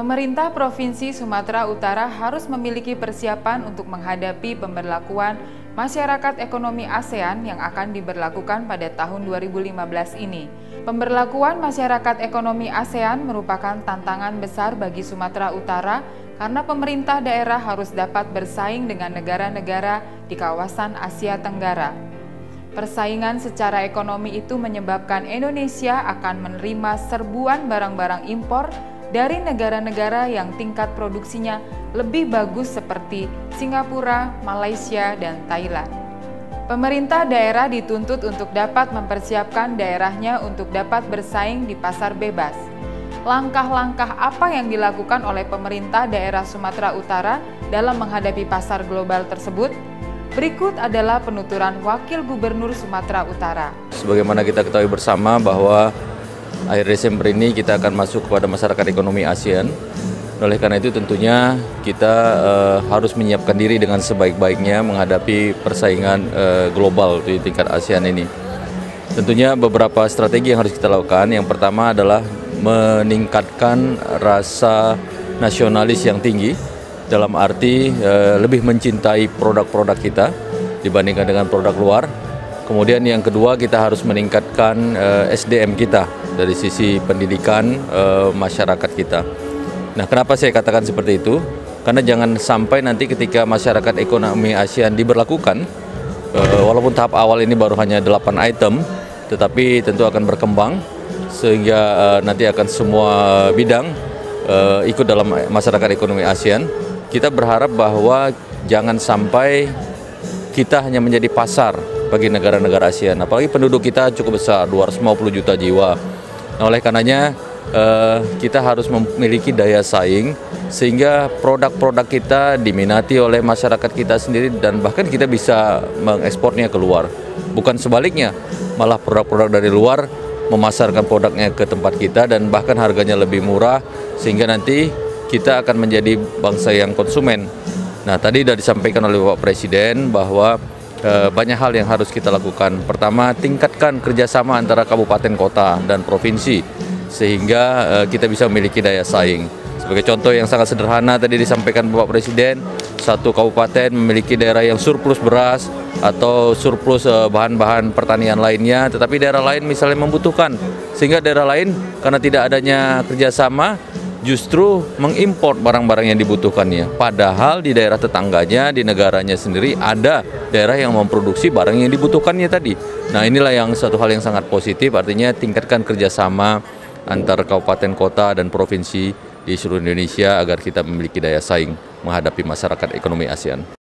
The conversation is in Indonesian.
Pemerintah Provinsi Sumatera Utara harus memiliki persiapan untuk menghadapi pemberlakuan masyarakat ekonomi ASEAN yang akan diberlakukan pada tahun 2015 ini. Pemberlakuan masyarakat ekonomi ASEAN merupakan tantangan besar bagi Sumatera Utara karena pemerintah daerah harus dapat bersaing dengan negara-negara di kawasan Asia Tenggara. Persaingan secara ekonomi itu menyebabkan Indonesia akan menerima serbuan barang-barang impor dari negara-negara yang tingkat produksinya lebih bagus seperti Singapura, Malaysia, dan Thailand. Pemerintah daerah dituntut untuk dapat mempersiapkan daerahnya untuk dapat bersaing di pasar bebas. Langkah-langkah apa yang dilakukan oleh pemerintah daerah Sumatera Utara dalam menghadapi pasar global tersebut? Berikut adalah penuturan Wakil Gubernur Sumatera Utara. Sebagaimana kita ketahui bersama bahwa akhir Desember ini kita akan masuk kepada masyarakat ekonomi ASEAN. Oleh karena itu tentunya kita harus menyiapkan diri dengan sebaik-baiknya menghadapi persaingan global di tingkat ASEAN ini. Tentunya beberapa strategi yang harus kita lakukan. Yang pertama adalah meningkatkan rasa nasionalis yang tinggi, dalam arti lebih mencintai produk-produk kita dibandingkan dengan produk luar. Kemudian yang kedua, kita harus meningkatkan SDM kita dari sisi pendidikan masyarakat kita. Nah, kenapa saya katakan seperti itu? Karena jangan sampai nanti ketika masyarakat ekonomi ASEAN diberlakukan, walaupun tahap awal ini baru hanya 8 item, tetapi tentu akan berkembang sehingga nanti akan semua bidang ikut dalam masyarakat ekonomi ASEAN. Kita berharap bahwa jangan sampai kita hanya menjadi pasar bagi negara-negara ASEAN, apalagi penduduk kita cukup besar, 250 juta jiwa. Nah, oleh karenanya kita harus memiliki daya saing sehingga produk-produk kita diminati oleh masyarakat kita sendiri dan bahkan kita bisa mengekspornya keluar. Bukan sebaliknya, malah produk-produk dari luar memasarkan produknya ke tempat kita dan bahkan harganya lebih murah sehingga nanti kita akan menjadi bangsa yang konsumen. Nah, tadi sudah disampaikan oleh Bapak Presiden bahwa banyak hal yang harus kita lakukan. Pertama, tingkatkan kerjasama antara kabupaten, kota, dan provinsi sehingga kita bisa memiliki daya saing. Sebagai contoh yang sangat sederhana tadi disampaikan Bapak Presiden, satu kabupaten memiliki daerah yang surplus beras atau surplus bahan-bahan pertanian lainnya, tetapi daerah lain misalnya membutuhkan, sehingga daerah lain karena tidak adanya kerjasama justru mengimpor barang-barang yang dibutuhkannya. Padahal di daerah tetangganya, di negaranya sendiri ada daerah yang memproduksi barang yang dibutuhkannya tadi. Nah, inilah yang satu hal yang sangat positif, artinya tingkatkan kerjasama antar kabupaten, kota, dan provinsi di seluruh Indonesia agar kita memiliki daya saing menghadapi masyarakat ekonomi ASEAN.